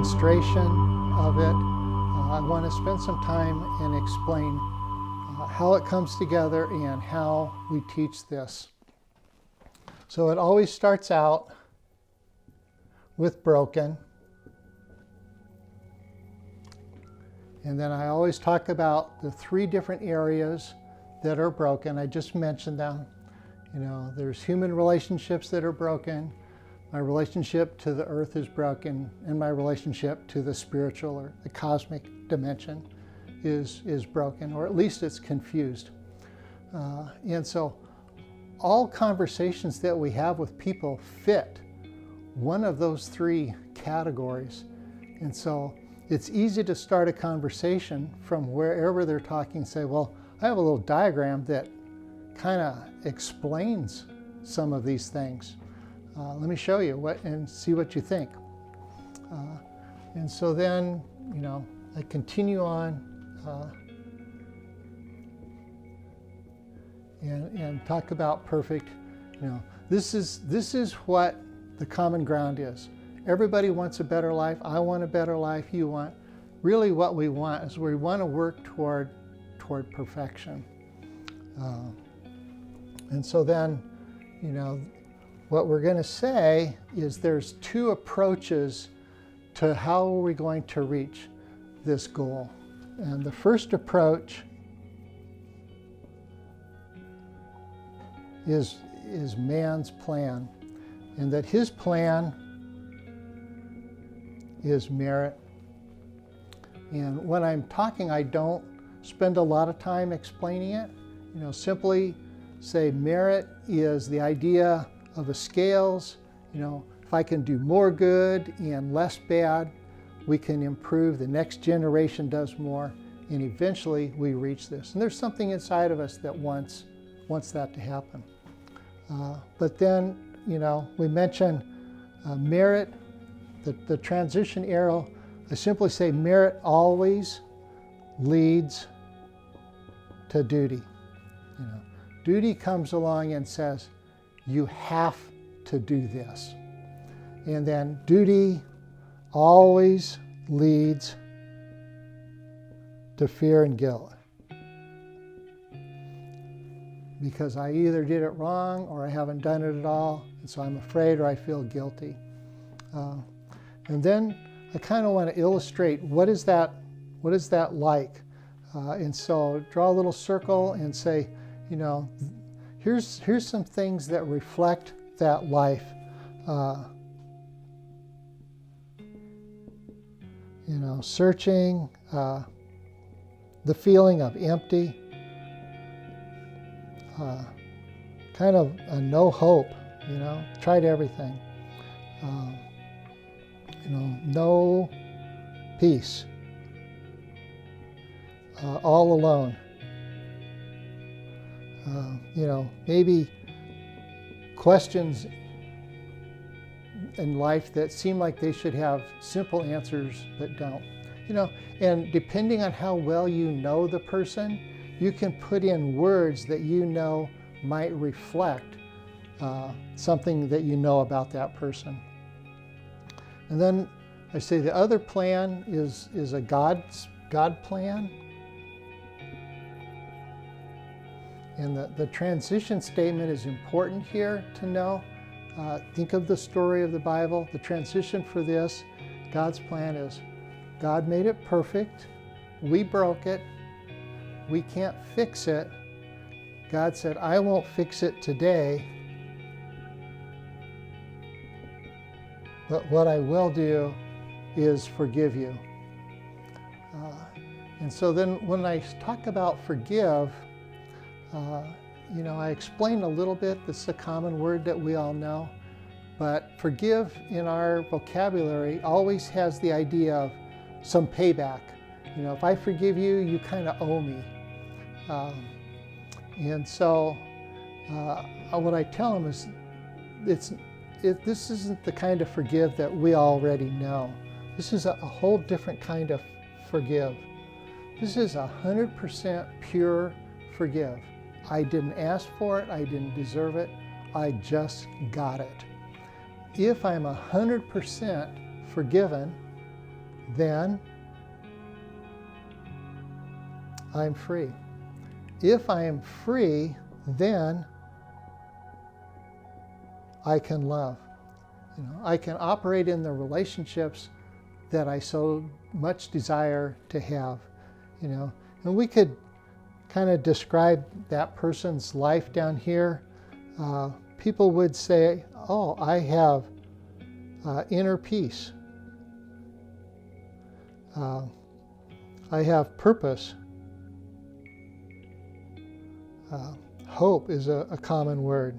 demonstration of it. I want to spend some time and explain how it comes together and how we teach this. So it always starts out with broken. And then I always talk about the 3 different areas that are broken. I just mentioned them. You know, there's human relationships that are broken. My relationship to the earth is broken, and my relationship to the spiritual or the cosmic dimension is broken, or at least it's confused. And so all conversations that we have with people fit one of those 3 categories. And so it's easy to start a conversation from wherever they're talking, say, well, I have a little diagram that kind of explains some of these things. Let me show you and see what you think. And so then, you know, I continue on and talk about perfect. You know, this is what the common ground is. Everybody wants a better life. I want a better life. You want. Really, what we want is we want to work toward perfection. And so then, you know, what we're going to say is there's 2 approaches to how are we going to reach this goal. And the first approach is man's plan, and that his plan is merit. And when I'm talking, I don't spend a lot of time explaining it. You know, simply say merit is the idea of the scales. You know, if I can do more good and less bad, we can improve. The next generation does more, and eventually we reach this. And there's something inside of us that wants that to happen. But then, you know, we mention merit, the transition arrow. I simply say merit always leads to duty. You know, duty comes along and says, you have to do this. And then duty always leads to fear and guilt. Because I either did it wrong or I haven't done it at all, and so I'm afraid or I feel guilty. And then I kind of want to illustrate what is that like. And so draw a little circle and say, you know, here's some things that reflect that life. You know, searching, the feeling of empty, kind of a no hope, you know, tried everything. You know, no peace, all alone. You know, maybe questions in life that seem like they should have simple answers but don't. You know, and depending on how well you know the person, you can put in words that you know might reflect something that you know about that person. And then I say the other plan is a God plan. And the transition statement is important here to know. Think of the story of the Bible. The transition for this, God's plan is God made it perfect. We broke it. We can't fix it. God said, I won't fix it today, but what I will do is forgive you. And so then when I talk about forgive, you know, I explain a little bit. This is a common word that we all know, but forgive in our vocabulary always has the idea of some payback. You know, if I forgive you, you kind of owe me. And so what I tell them is this isn't the kind of forgive that we already know. This is a whole different kind of forgive. This is 100% pure forgive. I didn't ask for it. I didn't deserve it. I just got it. If I'm 100% forgiven, then I'm free. If I am free, then I can love. I can operate in the relationships that I so much desire to have. And we could kind of describe that person's life down here. People would say, oh, I have inner peace. I have purpose. Hope is a common word.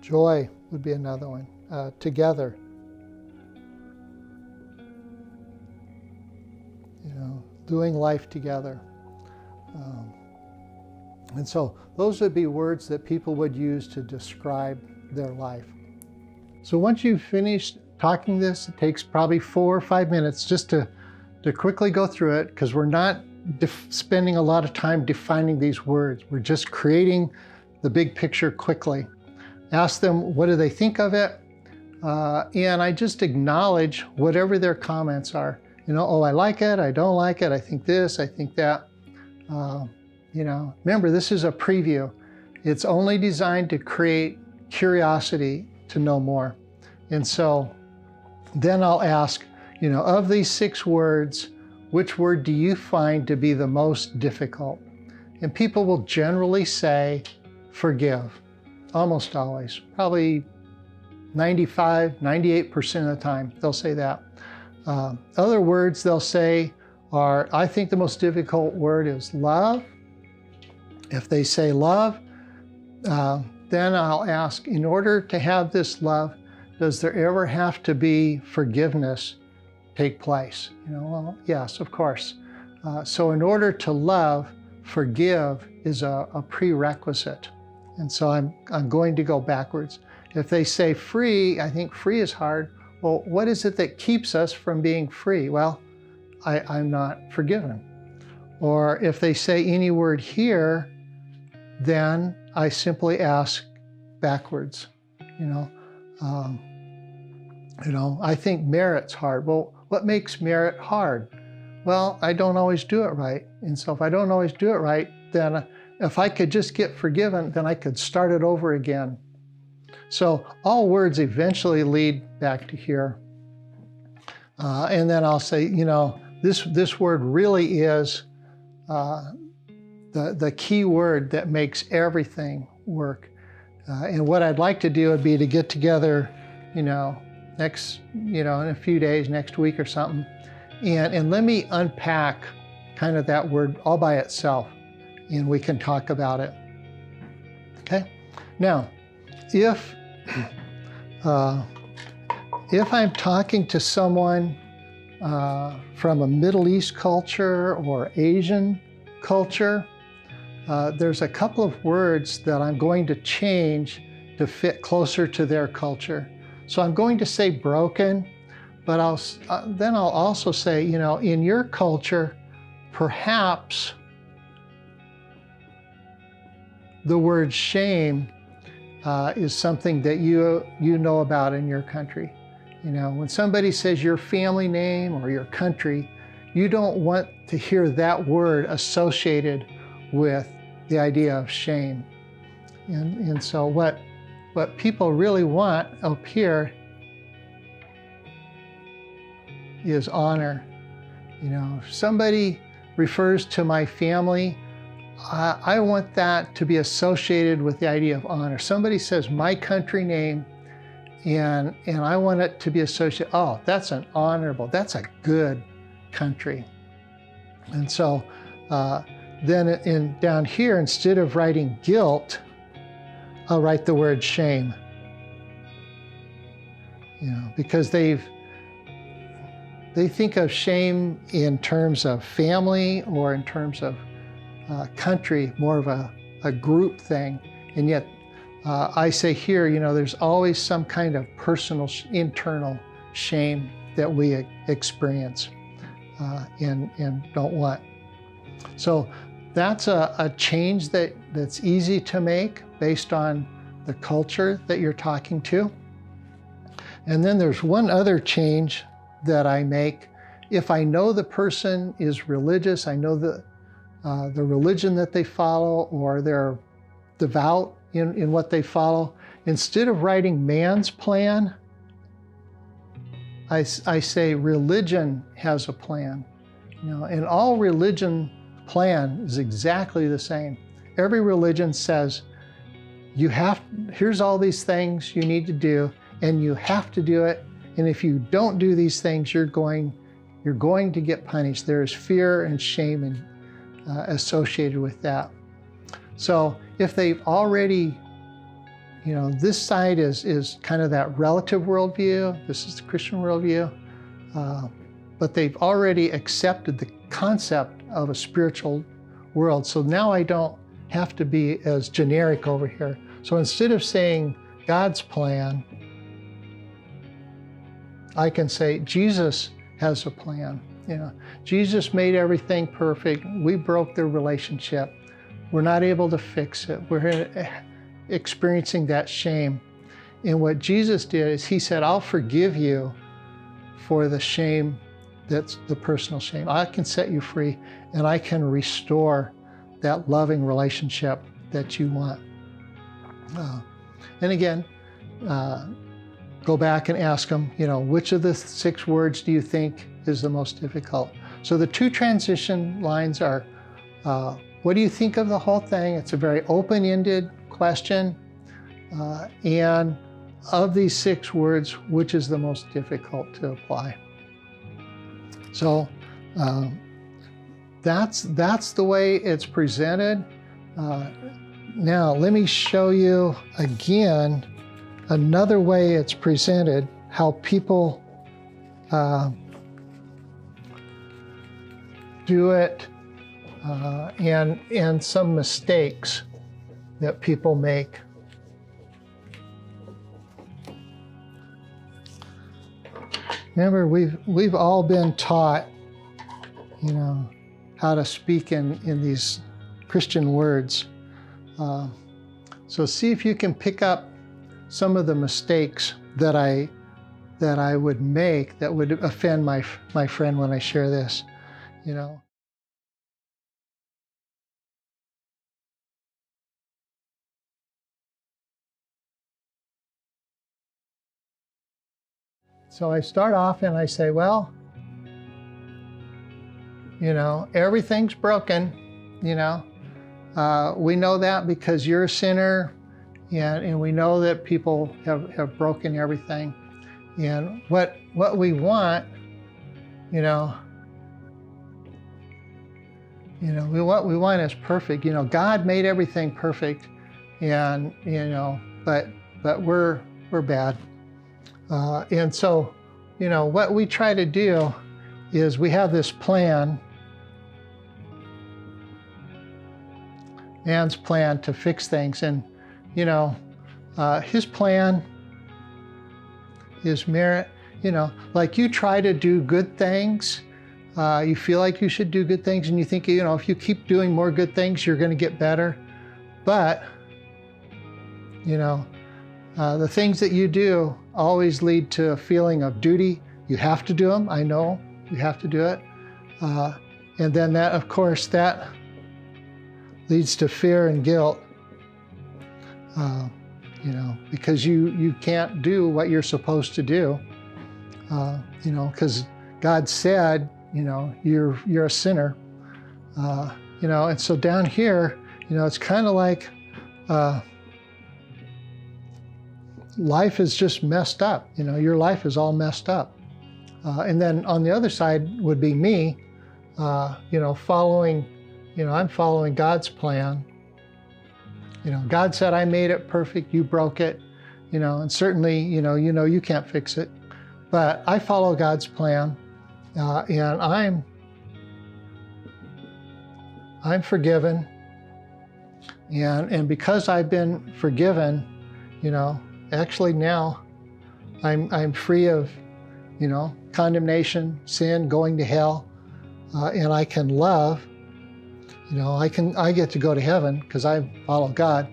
Joy would be another one. Together. Doing life together. And so those would be words that people would use to describe their life. So once you've finished talking this, it takes probably 4 or 5 minutes just to quickly go through it, because we're not spending a lot of time defining these words. We're just creating the big picture quickly. Ask them, what do they think of it? And I just acknowledge whatever their comments are. Oh, I like it, I don't like it, I think this, I think that. Remember, this is a preview. It's only designed to create curiosity to know more. And so then I'll ask, of these 6 words, which word do you find to be the most difficult? And people will generally say, forgive. Almost always. Probably 95, 98% of the time, they'll say that. Other words they'll say are, I think the most difficult word is love. If they say love, then I'll ask, in order to have this love, does there ever have to be forgiveness take place? Well, yes, of course. So in order to love, forgive is a prerequisite. And so I'm going to go backwards. If they say free, I think free is hard. Well, what is it that keeps us from being free? Well, I'm not forgiven. Or if they say any word here, then I simply ask backwards. I think merit's hard. Well, what makes merit hard? Well, I don't always do it right. And so if I don't always do it right, then if I could just get forgiven, then I could start it over again. So all words eventually lead back to here. And then I'll say, this word really is the key word that makes everything work. And what I'd like to do would be to get together, next, in a few days, next week or something, and let me unpack kind of that word all by itself, and we can talk about it. Okay? Now, if I'm talking to someone from a Middle East culture or Asian culture, there's a couple of words that I'm going to change to fit closer to their culture. So I'm going to say broken, but then I'll also say, in your culture, perhaps the word shame is something that you know about in your country. When somebody says your family name or your country, you don't want to hear that word associated with the idea of shame. And so what people really want up here is honor. If somebody refers to my family, I want that to be associated with the idea of honor. Somebody says my country name, and I want it to be associated, oh, that's an honorable, that's a good country. And so then down here, instead of writing guilt, I'll write the word shame. Because they think of shame in terms of family or in terms of country, more of a group thing. And yet I say here, there's always some kind of personal, internal shame that we experience and don't want. So that's a change that's easy to make based on the culture that you're talking to. And then there's one other change that I make. If I know the person is religious, I know the religion that they follow, or they're devout in what they follow, instead of writing man's plan, I say religion has a plan. And all religion plan is exactly the same. Every religion says, here's all these things you need to do, and you have to do it. And if you don't do these things, you're going to get punished. There is fear and shame associated with that. So if they've already, this side is kind of that relative worldview, this is the Christian worldview, but they've already accepted the concept of a spiritual world. So now I don't have to be as generic over here. So instead of saying God's plan, I can say Jesus has a plan. Jesus made everything perfect. We broke the relationship. We're not able to fix it. We're experiencing that shame. And what Jesus did is he said, I'll forgive you for the shame, that's the personal shame. I can set you free, and I can restore that loving relationship that you want. And again, go back and ask them, which of the 6 words do you think is the most difficult? So the 2 transition lines are, what do you think of the whole thing? It's a very open-ended question. And of these 6 words, which is the most difficult to apply? So that's the way it's presented. Now let me show you again another way it's presented, how people do it, and some mistakes that people make. Remember, we've all been taught, how to speak in these Christian words. So see if you can pick up some of the mistakes that I would make that would offend my friend when I share this, So I start off and I say, well, everything's broken, we know that because you're a sinner, and we know that people have broken everything. And what we want, we want is perfect. God made everything perfect, and but we're bad. And so, what we try to do is we have this plan, man's plan to fix things. And, his plan is merit. Like you try to do good things, you feel like you should do good things, and you think, if you keep doing more good things, you're going to get better. But, the things that you do always lead to a feeling of duty. You have to do them. I know you have to do it. And then that, of course, that leads to fear and guilt, because you can't do what you're supposed to do, because God said, you're a sinner, and so down here, it's kind of like, life is just messed up. Your life is all messed up. And then on the other side would be me, following, I'm following God's plan. God said, I made it perfect, you broke it, and certainly, you can't fix it. But I follow God's plan, and I'm forgiven. And because I've been forgiven, actually now I'm free of, condemnation, sin, going to hell, and I can love. I get to go to heaven because I follow God.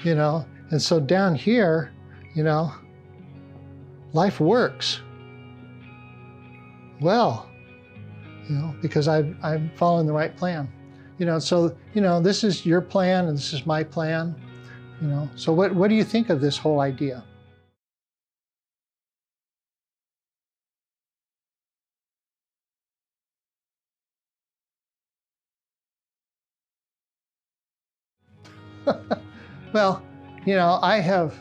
And so down here, life works well, because I'm following the right plan. So, this is your plan and this is my plan, So what do you think of this whole idea? Well, I have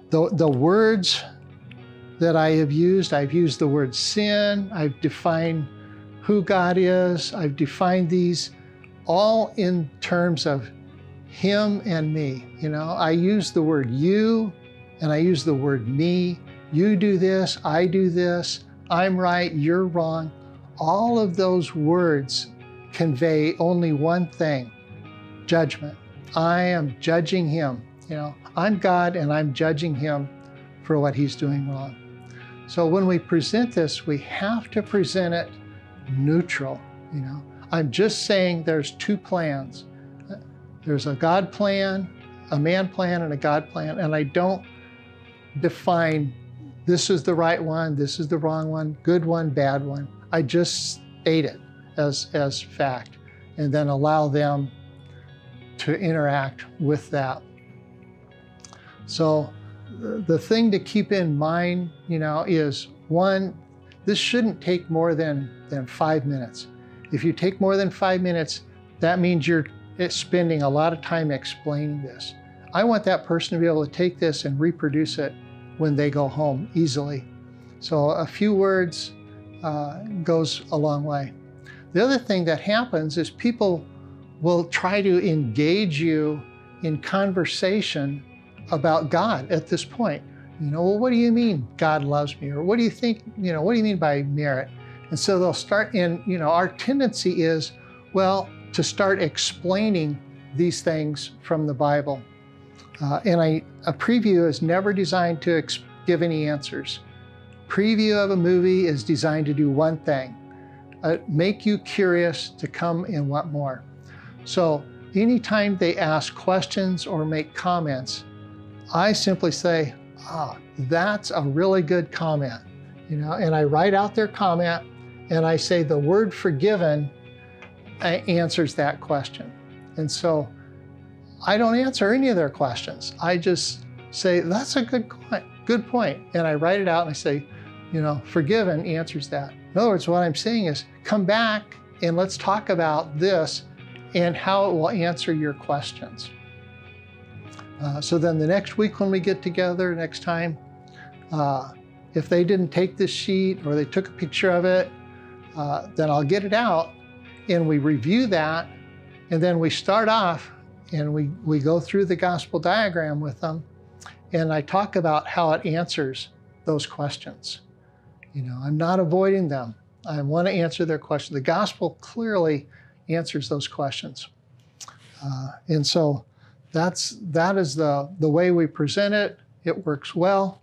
the words that I have used. I've used the word sin. I've defined who God is. I've defined these all in terms of Him and me. I use the word you and I use the word me. You do this, I do this, I'm right, you're wrong. All of those words convey only one thing: judgment. I am judging him. I'm God and I'm judging him for what he's doing wrong. So when we present this, we have to present it neutral. I'm just saying there's two plans. There's a God plan, a man plan, and a God plan, and I don't define this is the right one, this is the wrong one, good one, bad one. I just state it as fact and then allow them to interact with that. So the thing to keep in mind, is one, this shouldn't take more than 5 minutes. If you take more than 5 minutes, that means you're spending a lot of time explaining this. I want that person to be able to take this and reproduce it when they go home easily. So a few words goes a long way. The other thing that happens is people will try to engage you in conversation about God at this point. Well, what do you mean God loves me? Or what do you think, what do you mean by merit? And so they'll start our tendency is, to start explaining these things from the Bible. And a preview is never designed to give any answers. Preview of a movie is designed to do one thing: make you curious to come and want more. So anytime they ask questions or make comments, I simply say, that's a really good comment, and I write out their comment and I say the word forgiven answers that question. And so I don't answer any of their questions. I just say, that's a good point. And I write it out and I say, forgiven answers that. In other words, what I'm saying is, come back and let's talk about this and how it will answer your questions. So then the next week when we get together, next time, if they didn't take this sheet or they took a picture of it, then I'll get it out and we review that. And then we start off and we go through the gospel diagram with them. And I talk about how it answers those questions. I'm not avoiding them. I want to answer their questions. The gospel clearly answers those questions. And so that is the way we present it. It works well.